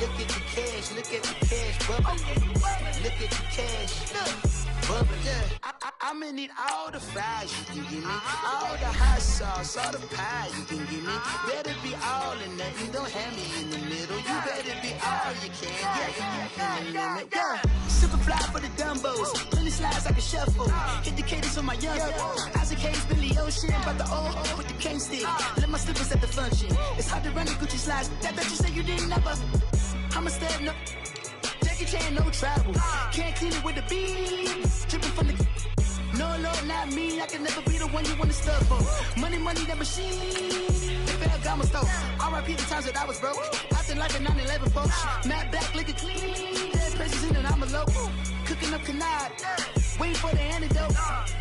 Look at the cash bubbling. Look at the cash bubbling. I'ma need all the fries you can give me, all the hot sauce, all the pie you can give me. Better be all or nothing, don't have me in the middle. You better be all you can, yeah, in the limit. Yeah, super fly for the dumbos, plenty slides like a shuffle. Hit the cadence on my young Isaac Hayes, Billy Ocean, about the old with the cane stick. Let my slippers at the function. It's hard to run the Gucci slides. That you say you didn't never. I'm a step no. Jackie Chan, no travel. Can't clean it with the beat. Dripping from the. No, Lord, not me. I can never be the one you wanna stuff for. Money, that machine. If I got my stuff. R.I.P. the times that I was broke. Acting like a 9/11 folks. Matte black, liquor clean. Dead places in and I'm a local. Cooking up canard. Waiting for the antidote.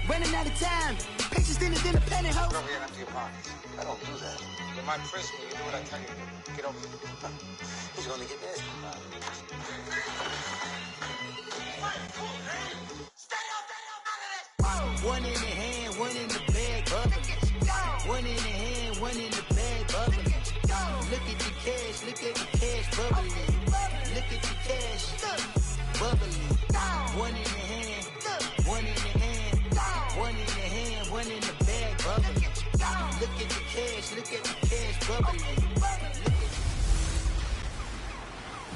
Running out of time. Patience thinner than a penny hoe. Get over here and empty your pockets. I don't do that. You're my prisoner. You do what I tell you to. Get over here. He's gonna get this. One in the hand, one in the bag, bubbling. One in the hand, one in the bag, bubbling. Look at the cash bubbling. Look at the cash bubbling. One in the hand, one in the hand, one in the hand, one in the bag, bubbling. Look at the cash bubbling.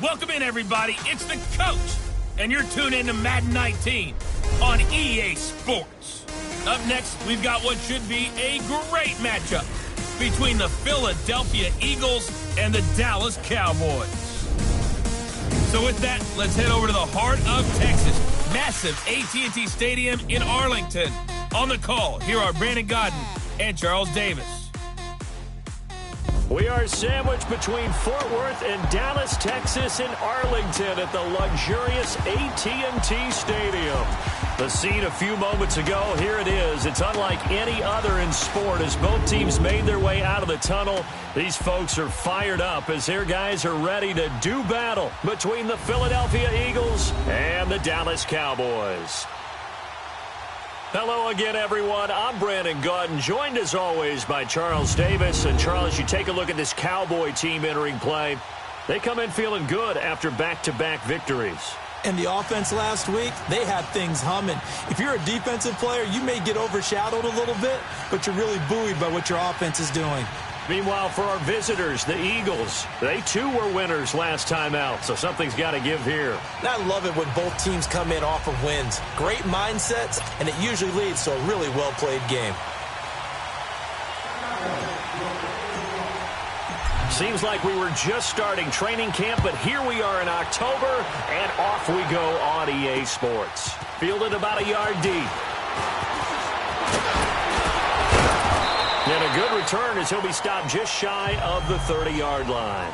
Welcome in, everybody. It's the coach, and you're tuned in to Madden 19 on EA Sports. Up next, we've got what should be a great matchup between the Philadelphia Eagles and the Dallas Cowboys. So with that, let's head over to the heart of Texas, massive AT&T Stadium in Arlington. On the call, here are Brandon Godden and Charles Davis. We are sandwiched between Fort Worth and Dallas, Texas, in Arlington at the luxurious AT&T Stadium. The scene a few moments ago, here it is. It's unlike any other in sport as both teams made their way out of the tunnel. These folks are fired up as their guys are ready to do battle between the Philadelphia Eagles and the Dallas Cowboys. Hello again, everyone. I'm Brandon Godden, joined as always by Charles Davis. And Charles, you take a look at this Cowboy team entering play. They come in feeling good after back-to-back victories. And the offense last week, they had things humming. If you're a defensive player, you may get overshadowed a little bit, but you're really buoyed by what your offense is doing. Meanwhile, for our visitors, the Eagles, they too were winners last time out, so something's got to give here. And I love it when both teams come in off of wins. Great mindsets, and it usually leads to a really well-played game. Seems like we were just starting training camp, but here we are in October, and off we go on EA Sports. Fielded about a yard deep. And a good return as he'll be stopped just shy of the 30-yard line.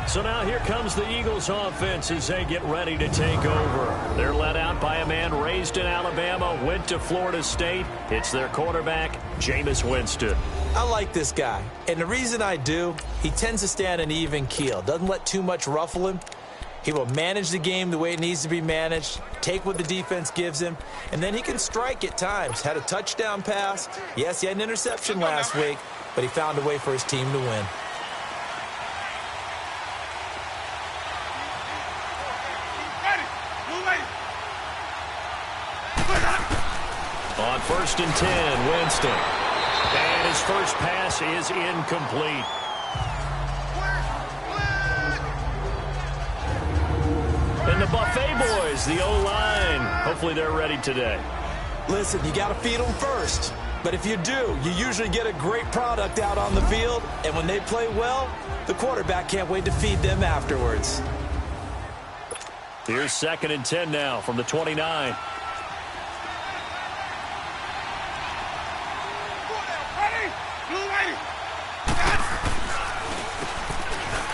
So now here comes the Eagles offense as they get ready to take over. They're led out by a man raised in Alabama, went to Florida State. It's their quarterback, Jameis Winston. I like this guy, and the reason I do, he tends to stand an even keel, doesn't let too much ruffle him. He will manage the game the way it needs to be managed, take what the defense gives him, and then he can strike at times. Had a touchdown pass. Yes, he had an interception last week, but he found a way for his team to win. On 1st and 10, Winston. And his first pass is incomplete. And the Buffet boys, the O-line, hopefully they're ready today. Listen, you got to feed them first. But if you do, you usually get a great product out on the field. And when they play well, the quarterback can't wait to feed them afterwards. Here's 2nd and 10 now from the 29.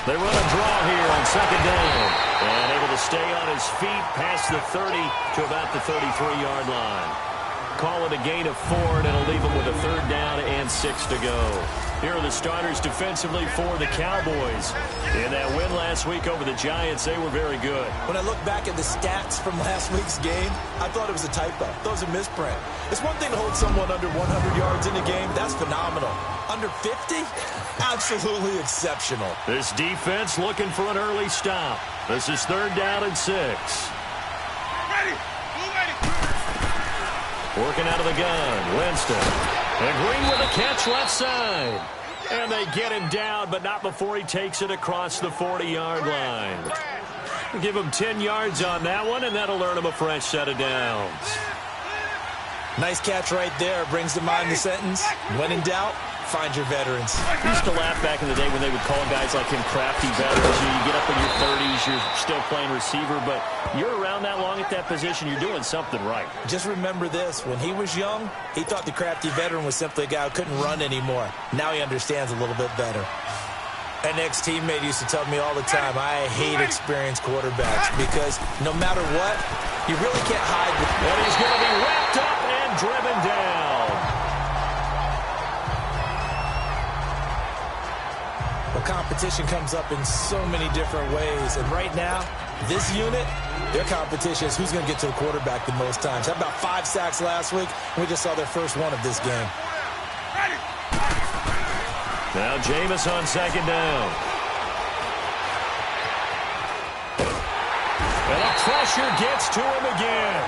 They run a draw here on 2nd down. And able to stay on his feet past the 30 to about the 33-yard line. call it a gain of 4, and it'll leave them with a 3rd down and 6 to go. Here are the starters defensively for the Cowboys. In that win last week over the Giants, they were very good. When I look back at the stats from last week's game, I thought it was a typo. I thought it was a misprint. It's one thing to hold someone under 100 yards in the game. That's phenomenal. Under 50? Absolutely exceptional. This defense looking for an early stop. This is 3rd down and 6. Working out of the gun, Winston. And Green with a catch left side. And they get him down, but not before he takes it across the 40-yard line. Give him 10 yards on that one, and that'll earn him a fresh set of downs. Nice catch right there. Brings to mind the sentence, when in doubt, find your veterans. I used to laugh back in the day when they would call guys like him crafty veterans. You get up in your 30s, you're still playing receiver, but you're around that long at that position, you're doing something right. Just remember this. When he was young, he thought the crafty veteran was simply a guy who couldn't run anymore. Now he understands a little bit better. An ex-teammate used to tell me all the time, I hate experienced quarterbacks because no matter what, you really can't hide. And he's going to be wrapped up and driven down. Well, competition comes up in so many different ways. And right now, this unit, their competition is who's going to get to the quarterback the most times. Had about 5 sacks last week, and we just saw their first one of this game. Now Jameis on 2nd down. And the pressure gets to him again.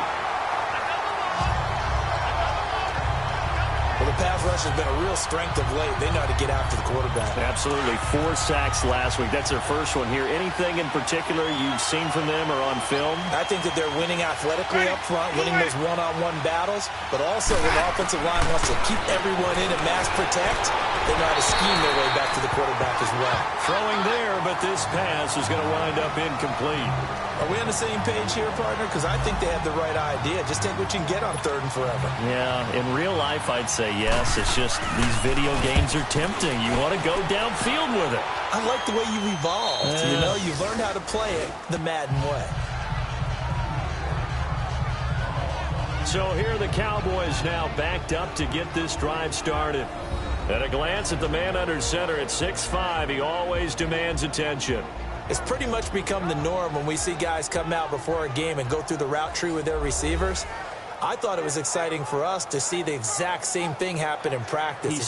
Well, the pass rush has been a real strength of late. They know how to get after the quarterback. Absolutely. 4 sacks last week. That's their first one here. Anything in particular you've seen from them or on film? I think that they're winning athletically up front, winning those one-on-one battles, but also when the offensive line wants to keep everyone in and mass protect, they know how to scheme their way back to the quarterback as well. Throwing there, but this pass is going to wind up incomplete. Are we on the same page here, partner? Because I think they have the right idea. Just take what you can get on 3rd and forever. Yeah, in real life, I'd say yes. It's just these video games are tempting. You want to go downfield with it. I like the way you evolved. Yeah. You know, you learned how to play it the Madden way. So here are the Cowboys now backed up to get this drive started. At a glance at the man under center at 6'5", he always demands attention. It's pretty much become the norm when we see guys come out before a game and go through the route tree with their receivers. I thought it was exciting for us to see the exact same thing happen in practice. He's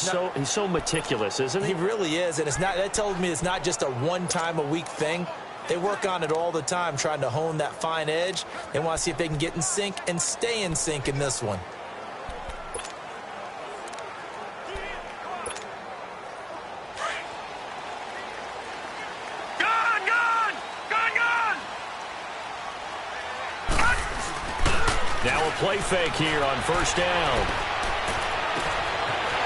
so meticulous, isn't he? He really is, and that tells me it's not just a one-time-a-week thing. They work on it all the time, trying to hone that fine edge. They want to see if they can get in sync and stay in sync in this one. Now a play fake here on 1st down.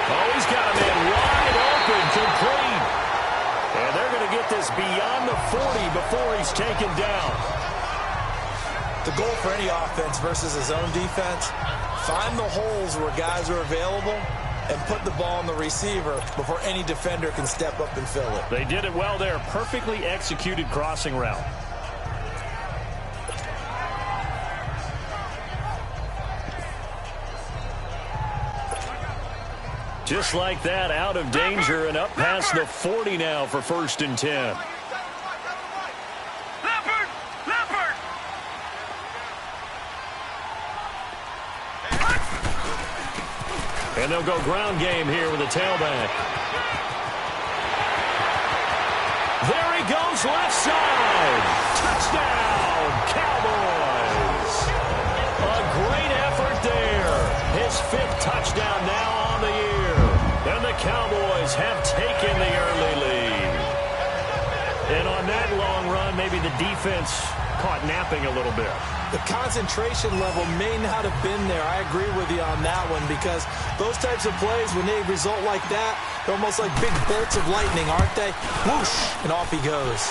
Oh, he's got a man wide open, complete. And they're going to get this beyond the 40 before he's taken down. The goal for any offense versus his own defense, find the holes where guys are available and put the ball on the receiver before any defender can step up and fill it. They did it well there. Perfectly executed crossing route. Just like that, out of danger and up past the 40 now for 1st and 10. And they'll go ground game here with a tailback. There he goes, left side. Touchdown, Cowboys. A great effort there. His 5th touchdown now on the year. And the Cowboys have taken the early lead. And on that long run, maybe the defense caught napping a little bit. The concentration level may not have been there. I agree with you on that one because those types of plays, when they result like that, they're almost like big bolts of lightning, aren't they? Whoosh, and off he goes.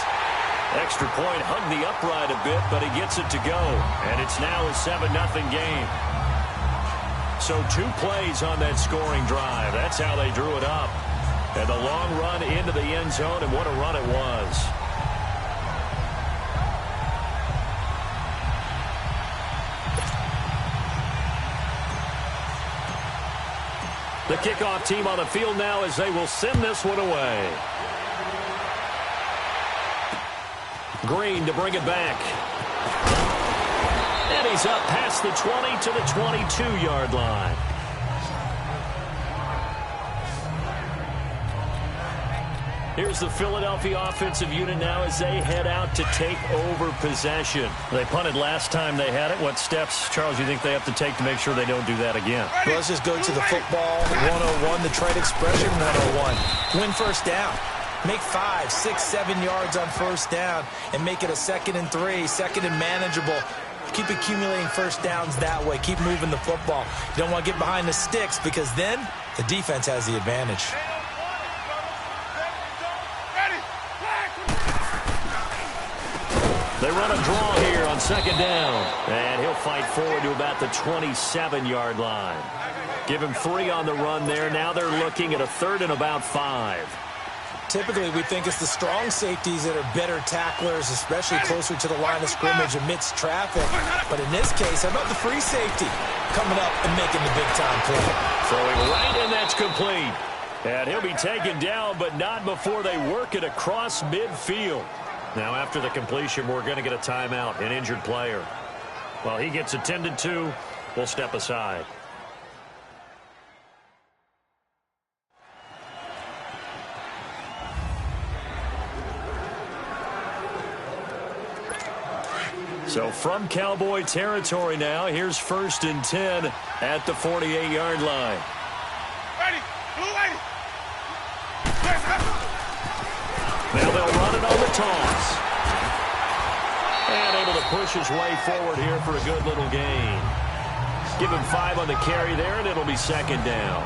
Extra point, hugged the upright a bit, but he gets it to go. And it's now a 7-0 game. So 2 plays on that scoring drive. That's how they drew it up. And the long run into the end zone, and what a run it was. The kickoff team on the field now as they will send this one away. Green to bring it back. And he's up past the 20 to the 22-yard line. Here's the Philadelphia offensive unit now as they head out to take over possession. They punted last time they had it. What steps, Charles, you think they have to take to make sure they don't do that again? Well, let's just go to the football 101, the trade expression 101. Win first down. Make 5, 6, 7 yards on first down and make it a 2nd and 3, 2nd and manageable. Keep accumulating first downs that way. Keep moving the football. You don't want to get behind the sticks because then the defense has the advantage. They run a draw here on 2nd down. And he'll fight forward to about the 27-yard line. Give him 3 on the run there. Now they're looking at a 3rd and about 5. Typically, we think it's the strong safeties that are better tacklers, especially closer to the line of scrimmage amidst traffic. But in this case, how about the free safety coming up and making the big-time play? Throwing right, and that's complete. And he'll be taken down, but not before they work it across midfield. Now, after the completion, we're going to get a timeout, an injured player. While he gets attended to, we'll step aside. So from Cowboy territory now, here's 1st and 10 at the 48-yard line. Now they'll run it on the toss. And able to push his way forward here for a good little gain. Give him 5 on the carry there, and it'll be 2nd down.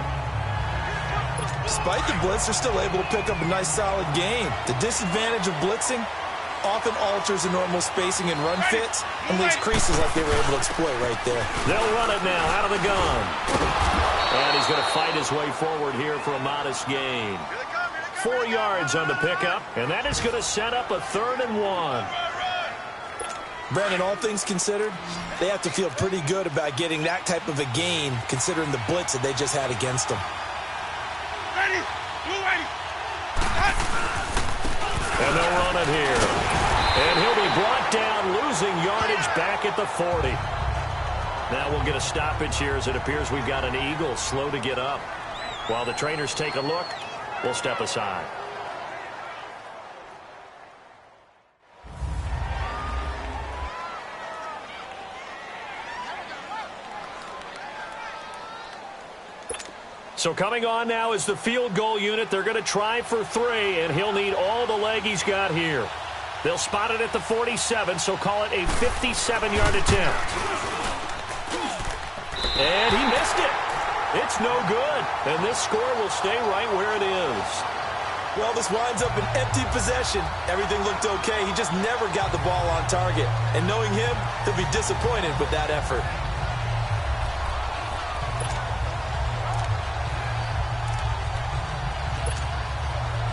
Despite the blitz, they're still able to pick up a nice, solid gain. The disadvantage of blitzing often alters the normal spacing and run fits and leaves creases like they were able to exploit right there. They'll run it now out of the gun. And he's going to fight his way forward here for a modest gain. 4 yards on the pickup, and that is going to set up a 3rd and 1. Brandon, all things considered, they have to feel pretty good about getting that type of a gain considering the blitz that they just had against them. And they'll run it here. And he'll be brought down, losing yardage back at the 40. Now we'll get a stoppage here as it appears we've got an Eagle slow to get up. While the trainers take a look, we'll step aside. So coming on now is the field goal unit. They're going to try for 3, and he'll need all the leg he's got here. They'll spot it at the 47, so call it a 57-yard attempt. And he missed it. It's no good, and this score will stay right where it is. Well, this winds up an empty possession. Everything looked okay. He just never got the ball on target. And knowing him, he'll be disappointed with that effort.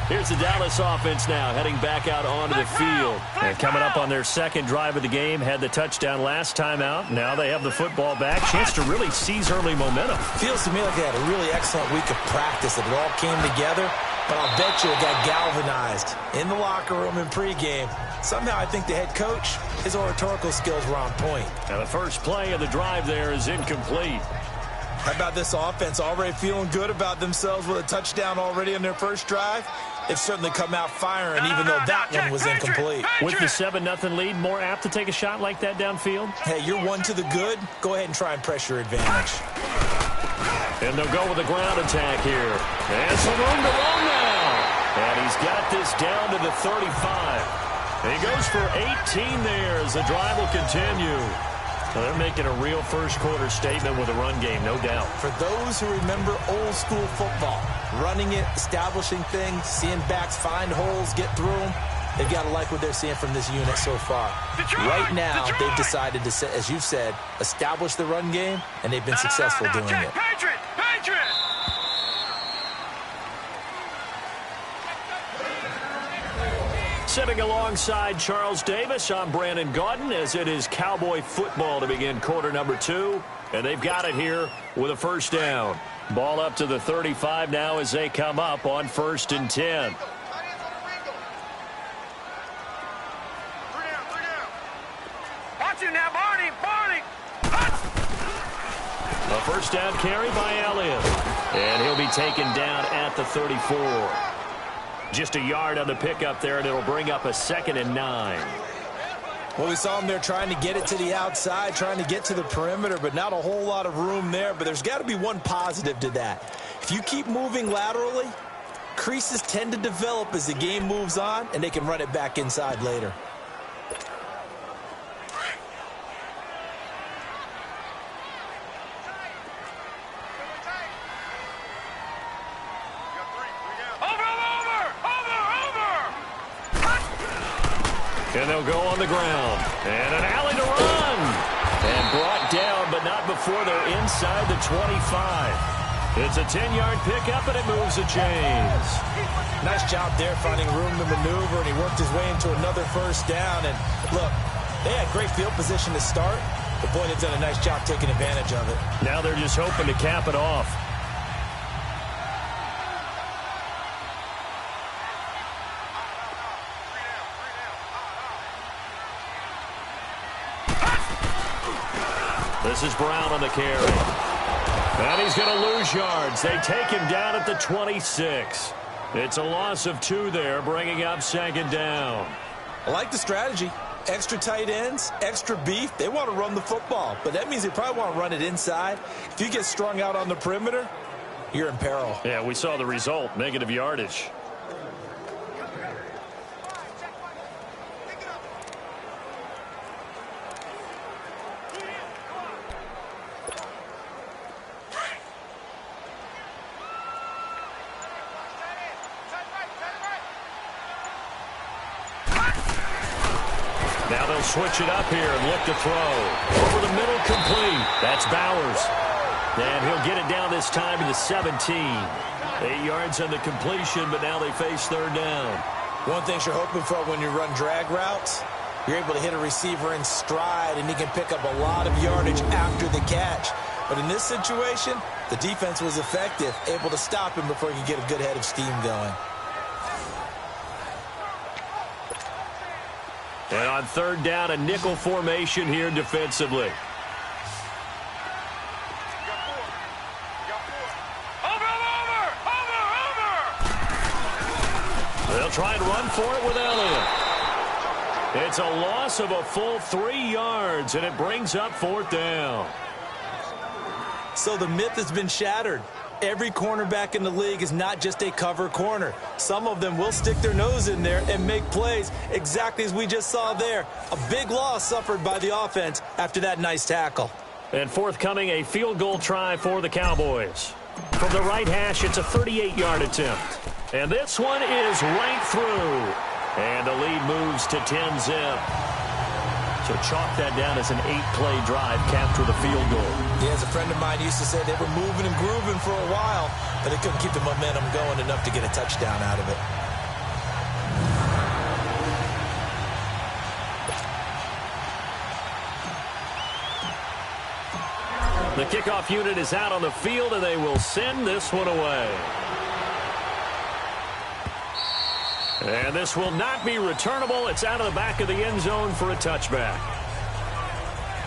Here's the Dallas offense now, heading back out onto the field. And coming up on their 2nd drive of the game, had the touchdown last time out. Now they have the football back. Chance to really seize early momentum. Feels to me like they had a really excellent week of practice, that it all came together. But I'll bet you it got galvanized in the locker room in pregame. Somehow I think the head coach, his oratorical skills were on point. Now the first play of the drive there is incomplete. How about this offense already feeling good about themselves with a touchdown already on their first drive? They've certainly come out firing, even though that one was incomplete. With the 7-0 lead, more apt to take a shot like that downfield? Hey, you're one to the good. Go ahead and try and press your advantage. And they'll go with a ground attack here. And some room to run now. And he's got this down to the 35. And he goes for 18 there as the drive will continue. Well, they're making a real first-quarter statement with a run game, no doubt. For those who remember old-school football, running it, establishing things, seeing backs find holes, get through them, they've got to like what they're seeing from this unit so far. Right now, they've decided to, as you've said, establish the run game, and they've been successful doing it. Sitting alongside Charles Davis, I'm Brandon Gaudin, as it is Cowboy football to begin quarter number 2. And they've got it here with a first down. Ball up to the 35 now as they come up on 1st and 10. Watch it now, Barney. A first down carry by Elliott. And he'll be taken down at the 34. Just a yard on the pickup there, and it'll bring up a 2nd and 9. Well, we saw him there trying to get it to the outside, trying to get to the perimeter, but not a whole lot of room there. But there's got to be one positive to that. If you keep moving laterally, creases tend to develop as the game moves on, and they can run it back inside later. And they'll go on the ground. And an alley to run. And brought down, but not before they're inside the 25. It's a 10-yard pickup, and it moves the chains. Nice job there finding room to maneuver, and he worked his way into another first down. And look, they had great field position to start, but boy, they've done a nice job taking advantage of it. Now they're just hoping to cap it off. This is Brown on the carry. And he's going to lose yards. They take him down at the 26. It's a loss of 2 there, bringing up 2nd down. I like the strategy. Extra tight ends, extra beef. They want to run the football, but that means they probably want to run it inside. If you get strung out on the perimeter, you're in peril. Yeah, we saw the result, negative yardage. Now they'll switch it up here and look to throw. Over the middle, complete. That's Bowers. And he'll get it down this time to the 17. 8 yards on the completion, but now they face 3rd down. One thing you're hoping for when you run drag routes, you're able to hit a receiver in stride, and he can pick up a lot of yardage after the catch. But in this situation, the defense was effective, able to stop him before he could get a good head of steam going. And on 3rd down, a nickel formation here defensively. They'll try and run for it with Elliott. It's a loss of a full 3 yards, and it brings up 4th down. So the myth has been shattered. Every cornerback in the league is not just a cover corner. Some of them will stick their nose in there and make plays exactly as we just saw there. A big loss suffered by the offense after that nice tackle. And forthcoming, a field goal try for the Cowboys. From the right hash, it's a 38-yard attempt. And this one is right through. And the lead moves to 10-zip. So chalk that down as an 8-play drive, capture the field goal. Yeah, as a friend of mine used to say, they were moving and grooving for a while, but they couldn't keep the momentum going enough to get a touchdown out of it. The kickoff unit is out on the field, and they will send this one away. And this will not be returnable. It's out of the back of the end zone for a touchback.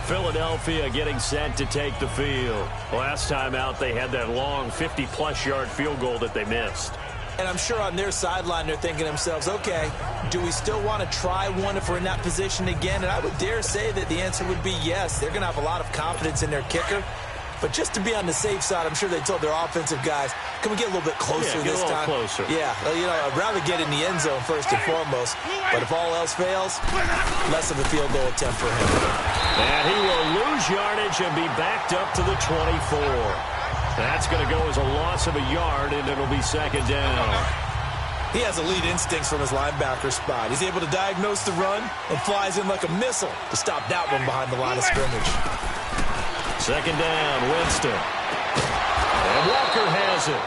Philadelphia getting set to take the field. Last time out, they had that long 50-plus yard field goal that they missed. And I'm sure on their sideline, they're thinking to themselves, okay, do we still want to try one if we're in that position again? And I would dare say that the answer would be yes. They're going to have a lot of confidence in their kicker. But just to be on the safe side, I'm sure they told their offensive guys, can we get a little bit closer this time? Closer. Yeah, you know, I'd rather get in the end zone first and foremost. But if all else fails, less of a field goal attempt for him. And he will lose yardage and be backed up to the 24. That's going to go as a loss of a yard, and it'll be 2nd down. He has elite instincts from his linebacker spot. He's able to diagnose the run and flies in like a missile to stop that one behind the line of scrimmage. 2nd down, Winston. And Walker has it.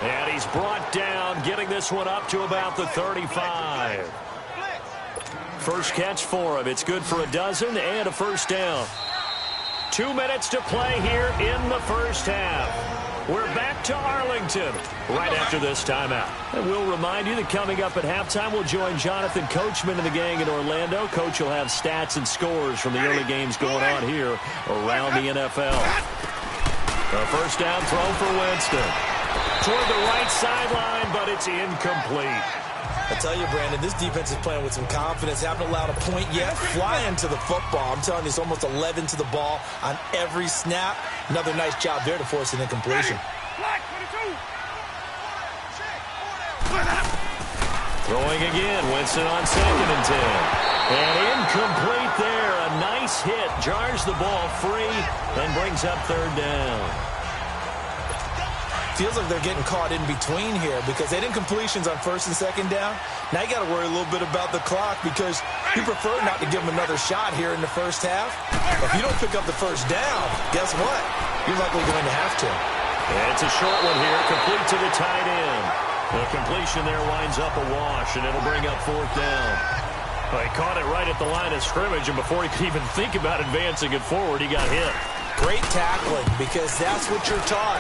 And he's brought down, getting this one up to about the 35. First catch for him. It's good for a dozen and a first down. 2 minutes to play here in the first half. We're back to Arlington right after this timeout. And we'll remind you that coming up at halftime, we'll join Jonathan Coachman and the gang in Orlando. Coach will have stats and scores from the early games going on here around the NFL. The first down throw for Winston. Toward the right sideline, but it's incomplete. I tell you, Brandon, this defense is playing with some confidence. Haven't allowed a point yet. Flying to the football. I'm telling you, it's almost 11 to the ball on every snap. Another nice job there to force an incompletion. Throwing again. Winston on 2nd and 10. And incomplete there. A nice hit. Jars the ball free and brings up 3rd down. Feels like they're getting caught in between here because they didn't completions on 1st and 2nd down. Now you got to worry a little bit about the clock because you prefer not to give them another shot here in the first half. But if you don't pick up the first down, guess what? You're likely going to have to. It's a short one here, complete to the tight end. The completion there winds up a wash, and it'll bring up 4th down. Well, he caught it right at the line of scrimmage, and before he could even think about advancing it forward, he got hit. Great tackling because that's what you're taught.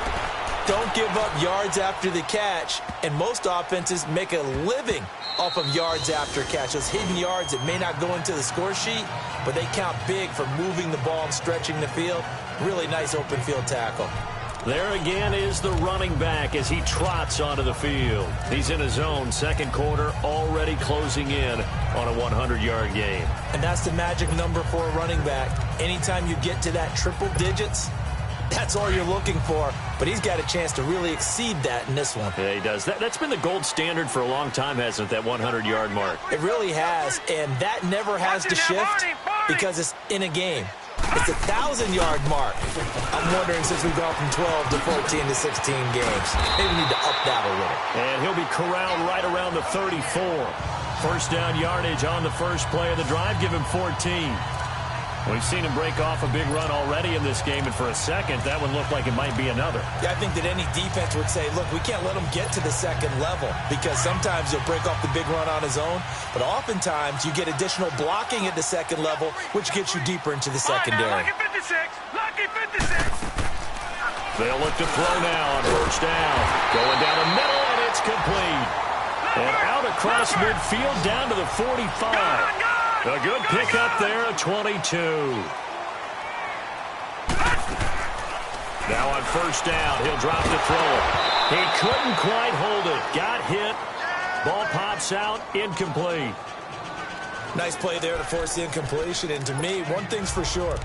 Don't give up yards after the catch, and most offenses make a living off of yards after catch. Those hidden yards that may not go into the score sheet, but they count big for moving the ball and stretching the field. Really nice open field tackle. There again is the running back as he trots onto the field. He's in his own 2nd quarter, already closing in on a 100-yard game. And that's the magic number for a running back. Anytime you get to that triple digits, that's all you're looking for. But he's got a chance to really exceed that in this one. Yeah, he does. That's been the gold standard for a long time, hasn't it, that 100-yard mark? It really has, and that never has to shift because it's in a game. It's a 1,000-yard mark. I'm wondering, since we've gone from 12 to 14 to 16 games, maybe we need to up that a little. And he'll be corralled right around the 34. First down yardage on the first play of the drive. Give him 14. We've seen him break off a big run already in this game, and for a second, that one looked like it might be another. Yeah, I think that any defense would say, look, we can't let him get to the 2nd level because sometimes he'll break off the big run on his own, but oftentimes you get additional blocking at the 2nd level, which gets you deeper into the secondary. Lucky 56! Lucky 56! They'll look to throw now on first down. Going down the middle, and it's complete. And out across midfield down to the 45. A good pickup there at 22. Now on first down, he'll drop to throw it. He couldn't quite hold it. Got hit. Ball pops out. Incomplete. Nice play there to force the incompletion. And to me, one thing's for sure.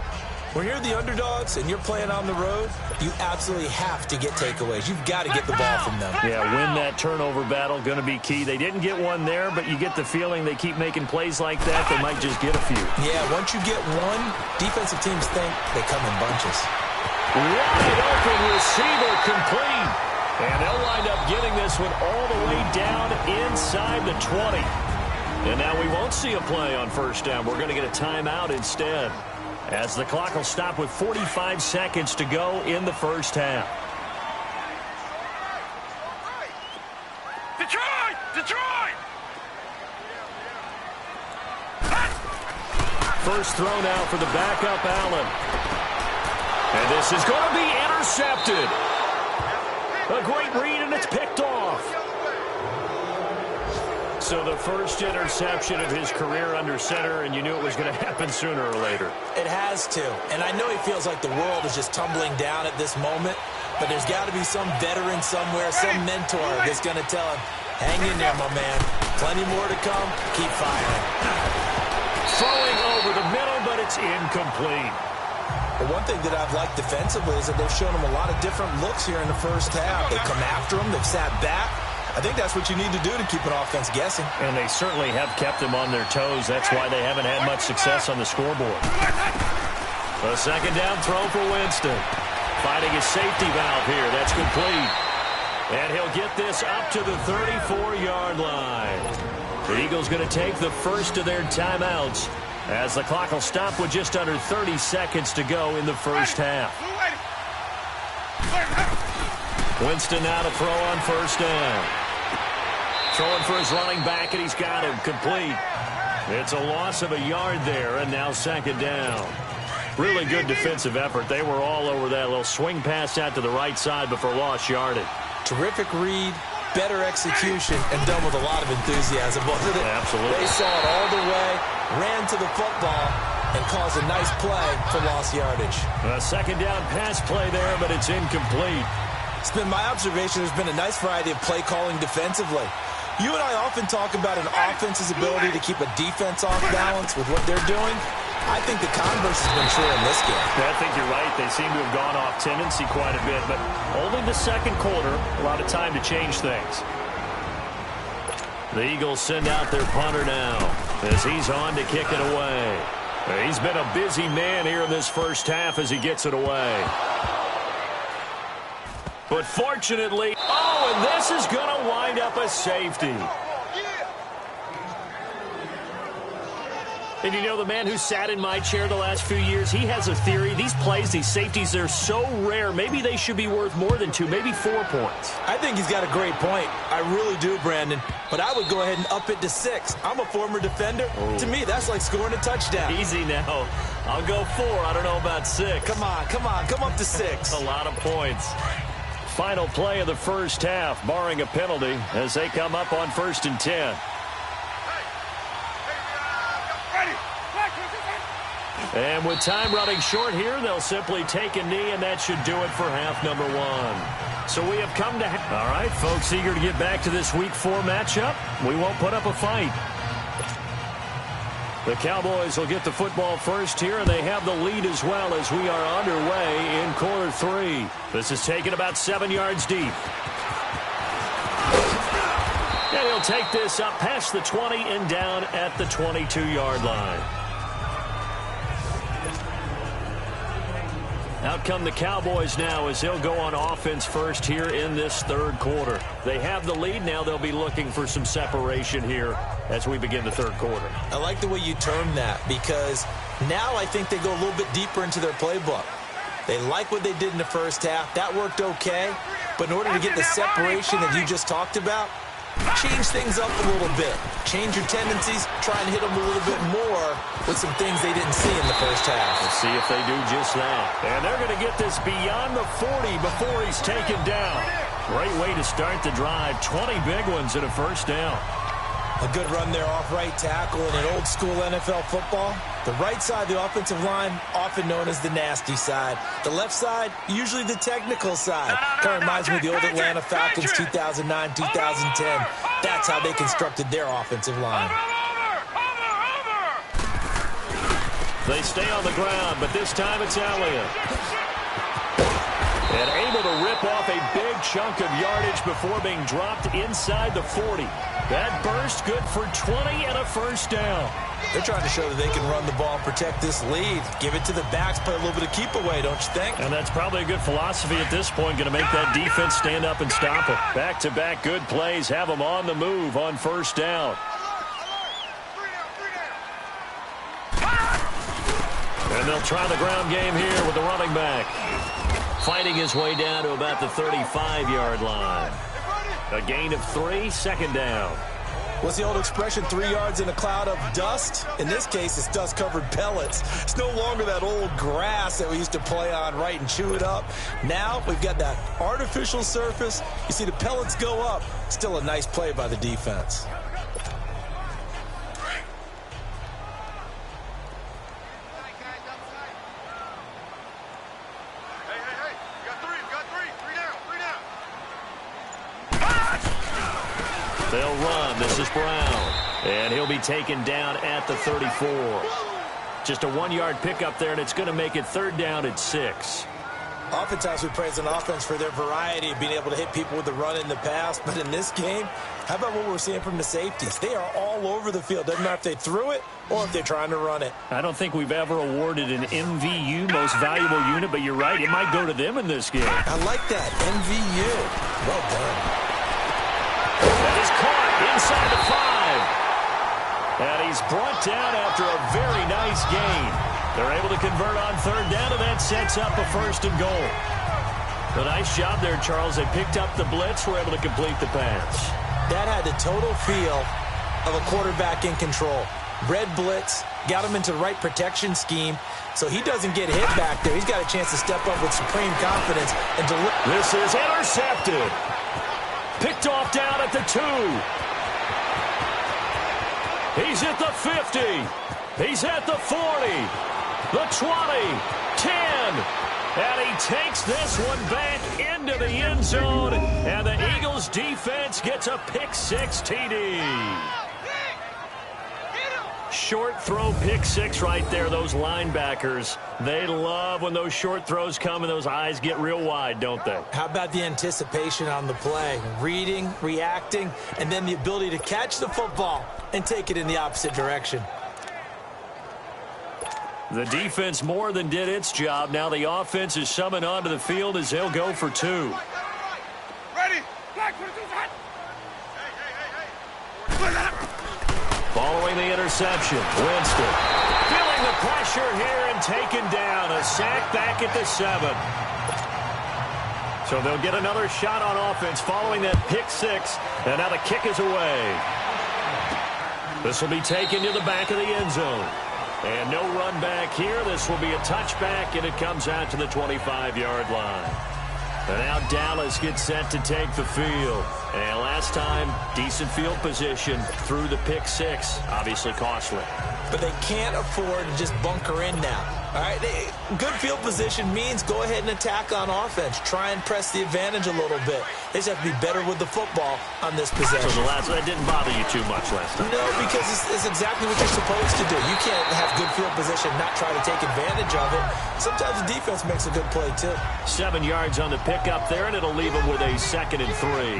When you're the underdogs and you're playing on the road, you absolutely have to get takeaways. You've got to get the ball from them. Yeah, win that turnover battle, going to be key. They didn't get one there, but you get the feeling they keep making plays like that, they might just get a few. Yeah, once you get one, defensive teams think they come in bunches. Wide open receiver complete. And they'll wind up getting this one all the way down inside the 20. And now we won't see a play on first down. We're going to get a timeout instead, as the clock will stop with 45 seconds to go in the first half. Detroit! Detroit! First throw now for the backup, Allen. And this is going to be intercepted. A great read, and it's picked off. So the first interception of his career under center, and you knew it was going to happen sooner or later. It has to. And I know he feels like the world is just tumbling down at this moment, but there's got to be some veteran somewhere, some mentor that's going to tell him, hang in there, my man. Plenty more to come. Keep firing. Throwing over the middle, but it's incomplete. But one thing that I've liked defensively is that they've shown him a lot of different looks here in the first half. They've come after him. They've sat back. I think that's what you need to do to keep an offense guessing. And they certainly have kept them on their toes. That's why they haven't had much success on the scoreboard. A second down throw for Winston. Finding his safety valve here. That's complete. And he'll get this up to the 34-yard line. The Eagles going to take the first of their timeouts, as the clock will stop with just under 30 seconds to go in the first half. Winston now to throw on first down. Throwing for his running back, and he's got him complete. It's a loss of a yard there, and now second down. Really good defensive effort. They were all over that little swing pass out to the right side before lost yardage. Terrific read, better execution, and done with a lot of enthusiasm, wasn't it? Absolutely. They saw it all the way, ran to the football, and caused a nice play for lost yardage. A second down pass play there, but it's incomplete. It's been my observation there's been a nice variety of play calling defensively. You and I often talk about an offense's ability to keep a defense off balance with what they're doing. I think the converse has been true in this game. I think you're right. They seem to have gone off tendency quite a bit, but only the second quarter, a lot of time to change things. The Eagles send out their punter now as he's on to kick it away. He's been a busy man here in this first half as he gets it away. But fortunately, and this is going to wind up a safety. And you know, the man who sat in my chair the last few years, he has a theory. These plays, these safeties, they're so rare. Maybe they should be worth more than 2, maybe 4 points. I think he's got a great point. I really do, Brandon. But I would go ahead and up it to 6. I'm a former defender. Oh. To me, that's like scoring a touchdown. Easy now. I'll go 4. I don't know about 6. Come on. Come up to 6. A lot of points. Final play of the first half, barring a penalty, as they come up on 1st and 10. And with time running short here, they'll simply take a knee, and that should do it for half number 1. So we have come to... All right, folks, eager to get back to this Week 4 matchup. We won't put up a fight. The Cowboys will get the football first here, and they have the lead as well as we are underway in quarter 3. This is taken about 7 yards deep. And he'll take this up past the 20 and down at the 22-yard line. Out come the Cowboys now as they'll go on offense first here in this third quarter. They have the lead. Now they'll be looking for some separation here as we begin the third quarter. I like the way you term that, because now I think they go a little bit deeper into their playbook. They like what they did in the first half. That worked okay. But in order to get the separation that you just talked about, change things up a little bit. Change your tendencies. Try and hit them a little bit more with some things they didn't see in the first half. We'll see if they do just that. And they're going to get this beyond the 40 before he's taken down. Great way to start the drive. 20 big ones at a first down. A good run there off right tackle in an old-school NFL football. The right side of the offensive line, often known as the nasty side. The left side, usually the technical side. Kind of reminds me of the old Atlanta Falcons 2009, 2010. That's how they constructed their offensive line. They stay on the ground, but this time it's Elliott. And able to rip off a big chunk of yardage before being dropped inside the 40. That burst good for 20 and a first down. They're trying to show that they can run the ball and protect this lead. Give it to the backs, play a little bit of keep away, don't you think? And that's probably a good philosophy at this point, going to make that defense stand up and stop them. Back-to-back good plays, have them on the move on first down. And they'll try the ground game here with the running back. Fighting his way down to about the 35-yard line. A gain of 3, second down. What's the old expression, 3 yards in a cloud of dust? In this case, it's dust-covered pellets. It's no longer that old grass that we used to play on, right, and chew it up. Now we've got that artificial surface. You see the pellets go up. Still a nice play by the defense. They'll run. This is Brown. And he'll be taken down at the 34. Just a 1-yard pickup there, and it's going to make it third down at 6. Oftentimes we praise an offense for their variety of being able to hit people with the run in the pass. But in this game, how about what we're seeing from the safeties? They are all over the field. Doesn't matter if they threw it or if they're trying to run it. I don't think we've ever awarded an MVU, most valuable unit, but you're right. It might go to them in this game. I like that. MVU. Well done. That is caught inside the 5. And he's brought down after a very nice gain. They're able to convert on third down, and that sets up a first and goal. A nice job there, Charles. They picked up the blitz, were able to complete the pass. That had the total feel of a quarterback in control. Red blitz, got him into the right protection scheme, so he doesn't get hit back there. He's got a chance to step up with supreme confidence and deliver. This is intercepted. Picked off down at the 2. He's at the 50. He's at the 40. The 20. 10. And he takes this one back into the end zone. And the Eagles defense gets a pick-6 TD. Short throw pick-6 right there. Those linebackers, they love when those short throws come and those eyes get real wide, don't they? How about the anticipation on the play? Reading, reacting, and then the ability to catch the football and take it in the opposite direction. The defense more than did its job. Now the offense is summoned onto the field as they'll go for 2. Ready? Following the interception, Winston feeling the pressure here and taken down. A sack back at the 7. So they'll get another shot on offense following that pick-6. And now the kick is away. This will be taken to the back of the end zone. And no run back here. This will be a touchback, and it comes out to the 25-yard line. And now Dallas gets set to take the field. And last time, decent field position through the pick-6. Obviously costly. But they can't afford to just bunker in now. All right, good field position means go ahead and attack on offense. Try and press the advantage a little bit. They just have to be better with the football on this possession. So that didn't bother you too much last time? No, because it's exactly what you're supposed to do. You can't have good field position and not try to take advantage of it. Sometimes the defense makes a good play, too. 7 yards on the pickup there, and it'll leave them with a 2nd and 3.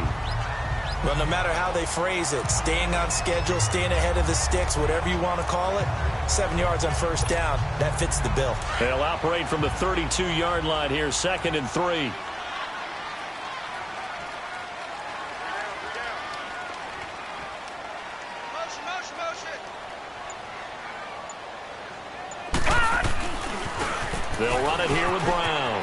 Well, no matter how they phrase it, staying on schedule, staying ahead of the sticks, whatever you want to call it, 7 yards on first down, that fits the bill. They'll operate from the 32-yard line here, 2nd and 3. They'll run it here with Brown.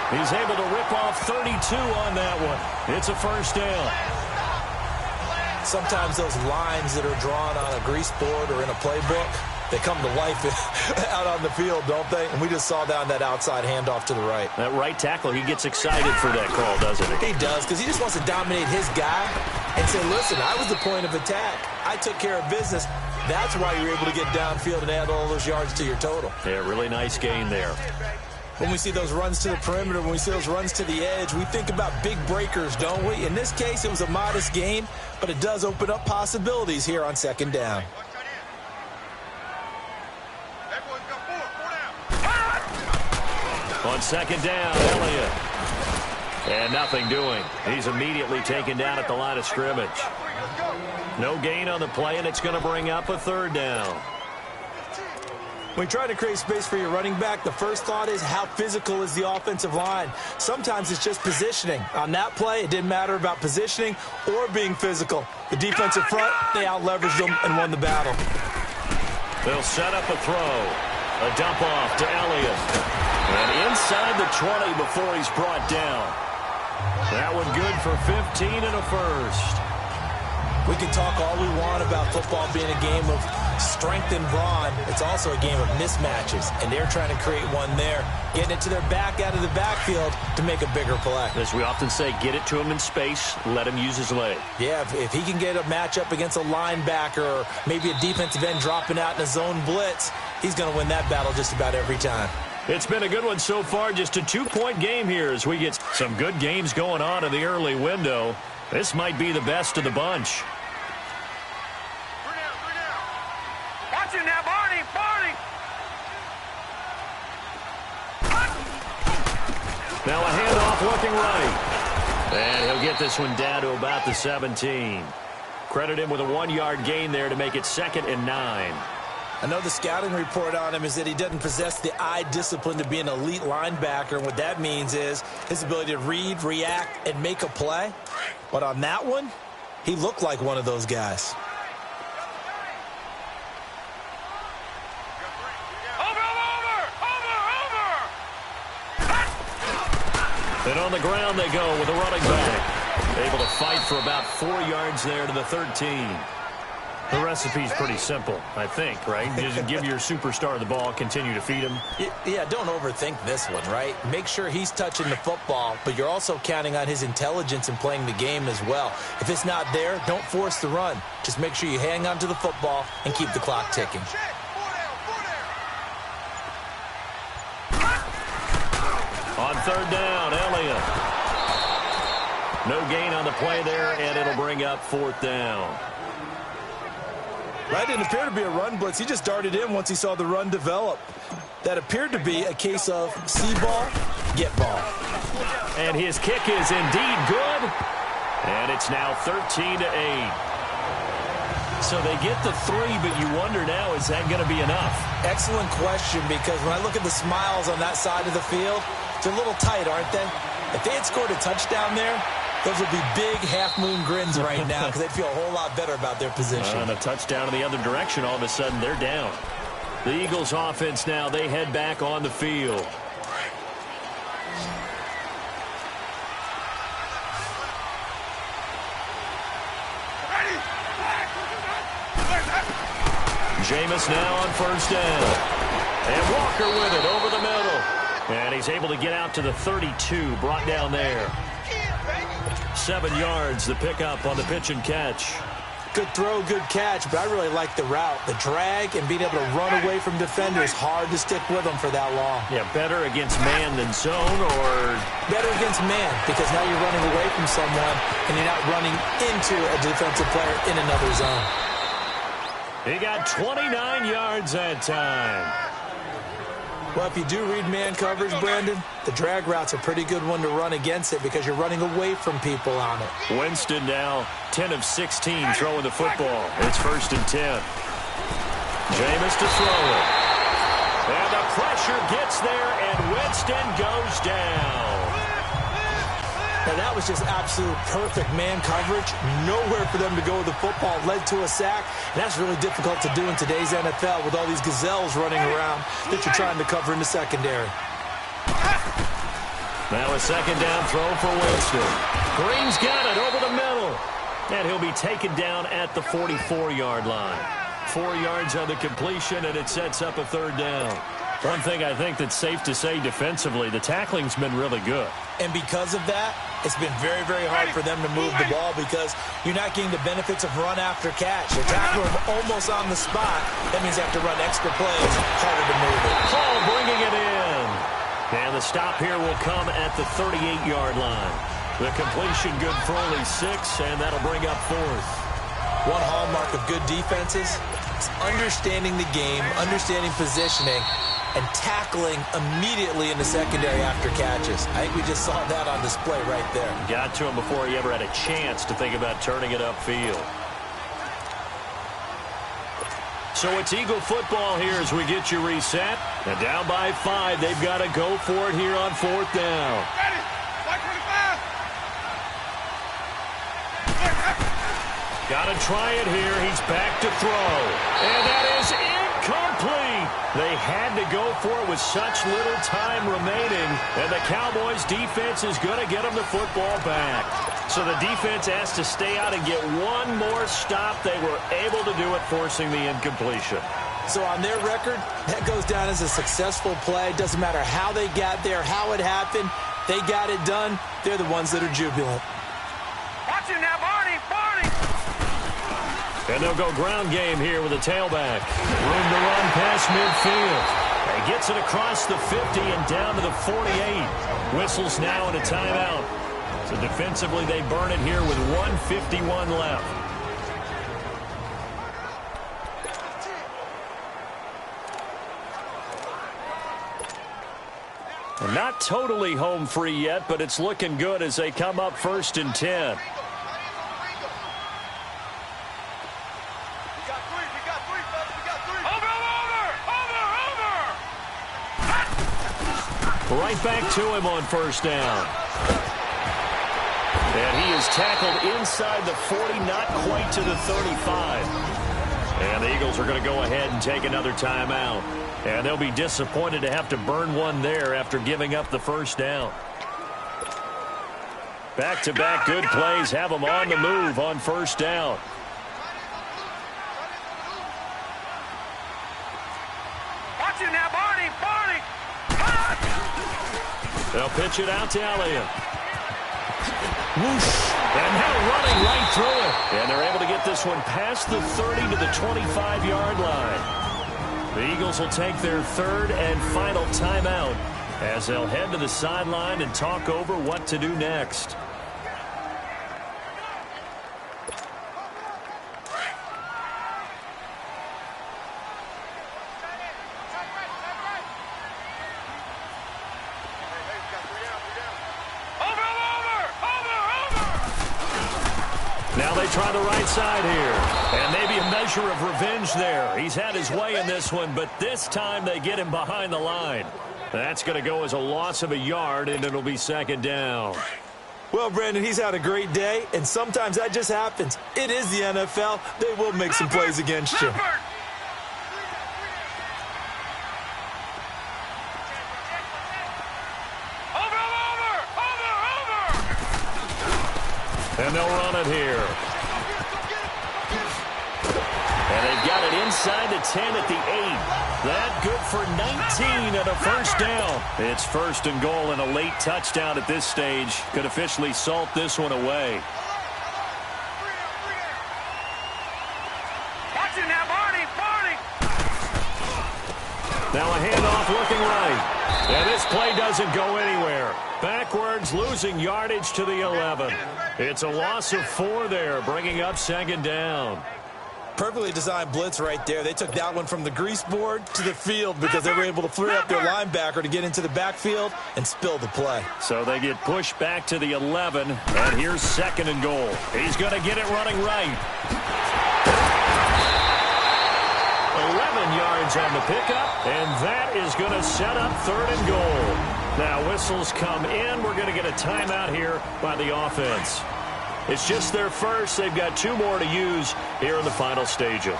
He's able to rip off 32 on that one. It's a first down. Sometimes those lines that are drawn on a grease board or in a playbook, they come to life out on the field, don't they? And we just saw that on that outside handoff to the right. That right tackle, he gets excited for that call, doesn't he? He does, because he just wants to dominate his guy and say, listen, I was the point of attack. I took care of business. That's why you're able to get downfield and add all those yards to your total. Yeah, really nice gain there. When we see those runs to the perimeter, when we see those runs to the edge, we think about big breakers, don't we? In this case, it was a modest gain, but it does open up possibilities here on second down. On second down, Elliott. And nothing doing. He's immediately taken down at the line of scrimmage. No gain on the play, and it's going to bring up a third down. When you try to create space for your running back, the first thought is how physical is the offensive line. Sometimes it's just positioning. On that play, it didn't matter about positioning or being physical. The defensive front, they out-leveraged them and won the battle. They'll set up a throw. A dump off to Elliott. And inside the 20 before he's brought down. That one good for 15 and a first. We can talk all we want about football being a game of strength and brawn. It's also a game of mismatches, and they're trying to create one there, getting it to their back out of the backfield to make a bigger play. As we often say, get it to him in space, let him use his leg. Yeah, if he can get a matchup against a linebacker or maybe a defensive end dropping out in a zone blitz, he's going to win that battle just about every time. It's been a good one so far, just a 2-point game here as we get some good games going on in the early window. This might be the best of the bunch. Watch it now, Barney! Barney! Now a handoff looking right. And he'll get this one down to about the 17. Credit him with a 1-yard gain there to make it 2nd and 9. I know the scouting report on him is that he doesn't possess the eye discipline to be an elite linebacker. And what that means is his ability to read, react, and make a play. But on that one, he looked like one of those guys. And on the ground they go with a running back. Able to fight for about 4 yards there to the 13. The recipe's pretty simple, I think, right? Just give your superstar the ball, continue to feed him. Yeah, don't overthink this one, right? Make sure he's touching the football, but you're also counting on his intelligence in playing the game as well. If it's not there, don't force the run. Just make sure you hang on to the football and keep the clock ticking. On third down, Elliott. No gain on the play there, and it'll bring up fourth down. That didn't appear to be a run blitz. He just darted in once he saw the run develop. That appeared to be a case of see ball, get ball. And his kick is indeed good. And it's now 13-8. So they get the 3, but you wonder now, is that going to be enough? Excellent question, because when I look at the smiles on that side of the field, they're a little tight, aren't they? If they had scored a touchdown there, those would be big half-moon grins right now because they'd feel a whole lot better about their position. And a touchdown in the other direction, all of a sudden they're down. The Eagles offense now, they head back on the field. Jameis now on first down. And Walker with it over the middle. And he's able to get out to the 32, brought down there. 7 yards, the pickup on the pitch and catch. Good throw, good catch, but I really like the route. The drag and being able to run away from defenders, hard to stick with them for that long. Yeah, better against man than zone, or? Better against man, because now you're running away from someone and you're not running into a defensive player in another zone. He got 29 yards that time. Well, if you do read man coverage, Brandon, the drag route's a pretty good one to run against it because you're running away from people on it. Winston now 10 of 16 throwing the football. It's 1st and 10. Jameis to throw it. And the pressure gets there, and Winston goes down. And that was just absolute perfect man coverage. Nowhere for them to go with the football. Led to a sack. And that's really difficult to do in today's NFL with all these gazelles running around that you're trying to cover in the secondary. Now a second down throw for Winston. Green's got it over the middle. And he'll be taken down at the 44-yard line. 4 yards on the completion, and it sets up a third down. One thing I think that's safe to say defensively, the tackling's been really good. And because of that, it's been very, very hard for them to move the ball because you're not getting the benefits of run after catch. They're tackling them almost on the spot. That means they have to run extra plays, harder to move it. Hall bringing it in. And the stop here will come at the 38-yard line. The completion good for only 6, and that'll bring up 4th. One hallmark of good defenses is understanding the game, understanding positioning, and tackling immediately in the secondary after catches. I think we just saw that on display right there. Got to him before he ever had a chance to think about turning it upfield. So it's Eagle football here as we get you reset. And down by 5, they've got to go for it here on 4th down. Ready. 25. Got to try it here. He's back to throw. And that is incomplete. They had to go for it with such little time remaining. And the Cowboys defense is going to get them the football back. So the defense has to stay out and get one more stop. They were able to do it, forcing the incompletion. So on their record, that goes down as a successful play. Doesn't matter how they got there, how it happened. They got it done. They're the ones that are jubilant. Watch him now, Barney. Barney. And they'll go ground game here with a tailback. Room to run past midfield. He gets it across the 50 and down to the 48. Whistles now and a timeout. So defensively, they burn it here with 1:51 left. And not totally home free yet, but it's looking good as they come up 1st and 10. Right back to him on 1st down. And he is tackled inside the 40, not quite to the 35. And the Eagles are going to go ahead and take another timeout. And they'll be disappointed to have to burn one there after giving up the 1st down. Back-to-back good plays have them on the move on first down. Watch it now, Barney. They'll pitch it out to Elliott. Whoosh. And now running right through it. And they're able to get this one past the 30 to the 25-yard line. The Eagles will take their third and final timeout as they'll head to the sideline and talk over what to do next. Now they try the right side here. And maybe a measure of revenge there. He's had his way in this one, but this time they get him behind the line. That's going to go as a loss of a yard, and it'll be second down. Well, Brandon, he's had a great day, and sometimes that just happens. It is the NFL. They will make some plays against you. And they'll run it here. And they've got it inside the 10 at the 8. That good for 19 and a first down. It's first and goal, and a late touchdown at this stage could officially salt this one away. Watch it now, Barney. Now a handoff looking right. And this play doesn't go anywhere. Backwards, losing yardage to the 11. It's a loss of 4 there, bringing up second down. Perfectly designed blitz right there. They took that one from the grease board to the field because they were able to free up their linebacker to get into the backfield and spill the play. So they get pushed back to the 11, and here's second and goal. He's going to get it running right. 11 yards on the pickup, and that is going to set up third and goal. Now whistles come in. We're going to get a timeout here by the offense. It's just their first. They've got 2 more to use here in the final stages.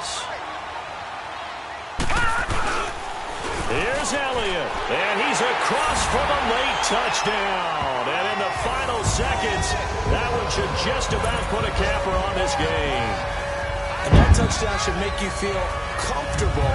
Here's Elliott, and he's across for the late touchdown. And in the final seconds, that one should just about put a capper on this game. And that touchdown should make you feel comfortable.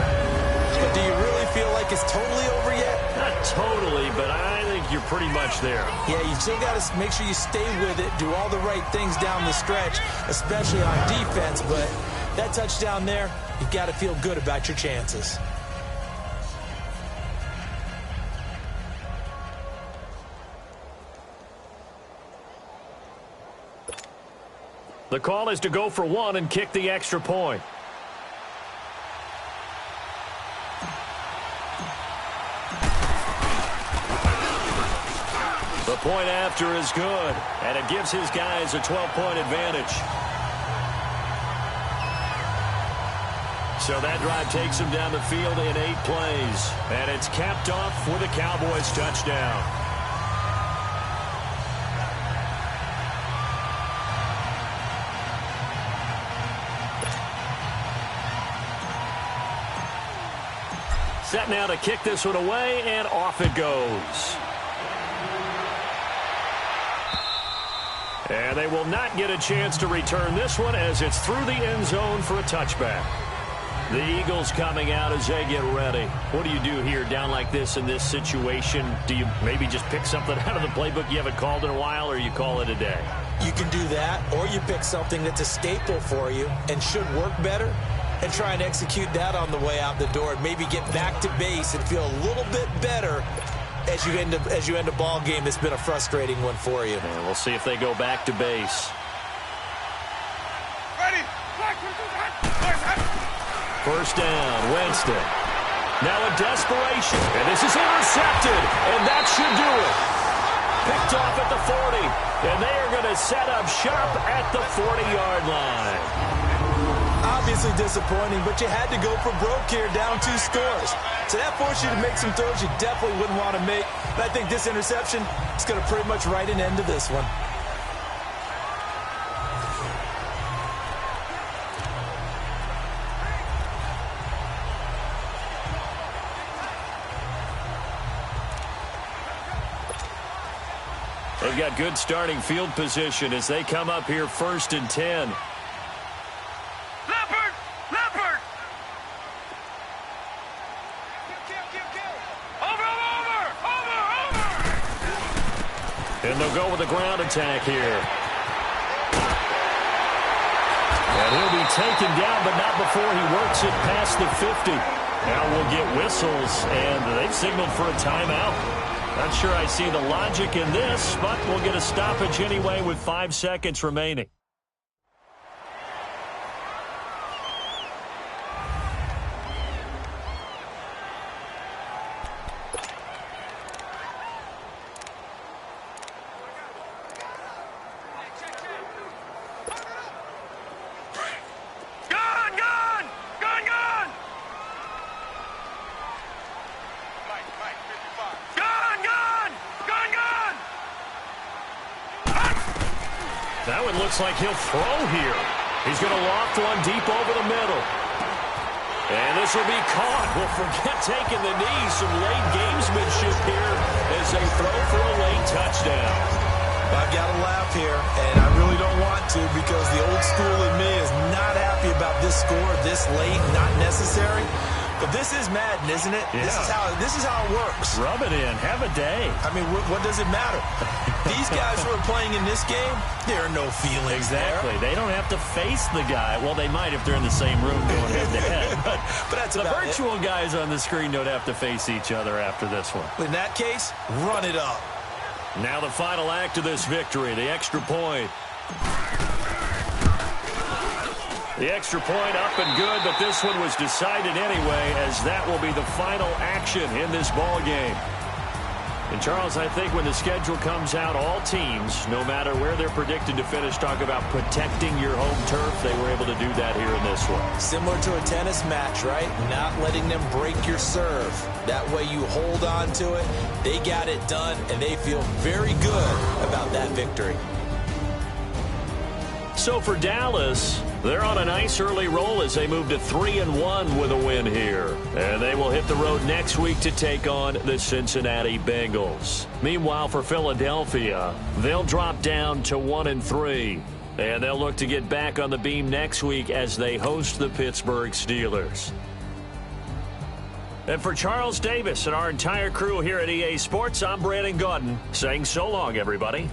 But do you really feel like it's totally over yet? Not totally, but I think you're pretty much there. Yeah, you still got to make sure you stay with it, do all the right things down the stretch, especially on defense. But that touchdown there, you've got to feel good about your chances. The call is to go for 1 and kick the extra point. The point after is good, and it gives his guys a 12-point advantage. So that drive takes him down the field in 8 plays, and it's capped off with a Cowboys touchdown. Set now to kick this one away, and off it goes. And they will not get a chance to return this one as it's through the end zone for a touchback. The Eagles coming out as they get ready. What do you do here down like this in this situation? Do you maybe just pick something out of the playbook you haven't called in a while, or you call it a day? You can do that, or you pick something that's a staple for you and should work better and try and execute that on the way out the door and maybe get back to base and feel a little bit better as you end a ball game that's been a frustrating one for you. And we'll see if they go back to base. Ready. First down, Winston. Now a desperation, and this is intercepted, and that should do it. Picked off at the 40, and they are going to set up shop at the 40-yard line. Obviously disappointing, but you had to go for broke here, down 2 scores. So that forced you to make some throws you definitely wouldn't want to make. But I think this interception is going to pretty much write an end to this one. They they've got good starting field position as they come up here 1st and 10. Leopard! Leopard! Over! And they'll go with a ground attack here. And he'll be taken down, but not before he works it past the 50. Now we'll get whistles, and they've signaled for a timeout. Not sure I see the logic in this, but we'll get a stoppage anyway with 5 seconds remaining. That one looks like he'll throw here. He's going to loft one deep over the middle. And this will be caught. We'll forget taking the knee. Some late gamesmanship here as they throw for a late touchdown. I've got to laugh here, and I really don't want to because the old school in me is not happy about this score this late, not necessary. But this is Madden, isn't it? Yeah. This is how it works. Rub it in. Have a day. I mean, what does it matter? These guys who are playing in this game, there are no feelings Exactly. there. They don't have to face the guy. Well, they might if they're in the same room going head-to-head. But that's the about virtual guys on the screen don't have to face each other after this one. In that case, run it up. Now the final act of this victory, the extra point. The extra point up and good, but this one was decided anyway, as that will be the final action in this ball game. And, Charles, I think when the schedule comes out, all teams, no matter where they're predicted to finish, talk about protecting your home turf. They were able to do that here in this one. Similar to a tennis match, right? Not letting them break your serve. That way you hold on to it. They got it done, and they feel very good about that victory. So for Dallas, they're on a nice early roll as they move to 3-1 with a win here. And they will hit the road next week to take on the Cincinnati Bengals. Meanwhile, for Philadelphia, they'll drop down to 1-3. And they'll look to get back on the beam next week as they host the Pittsburgh Steelers. And for Charles Davis and our entire crew here at EA Sports, I'm Brandon Gaudin saying so long, everybody.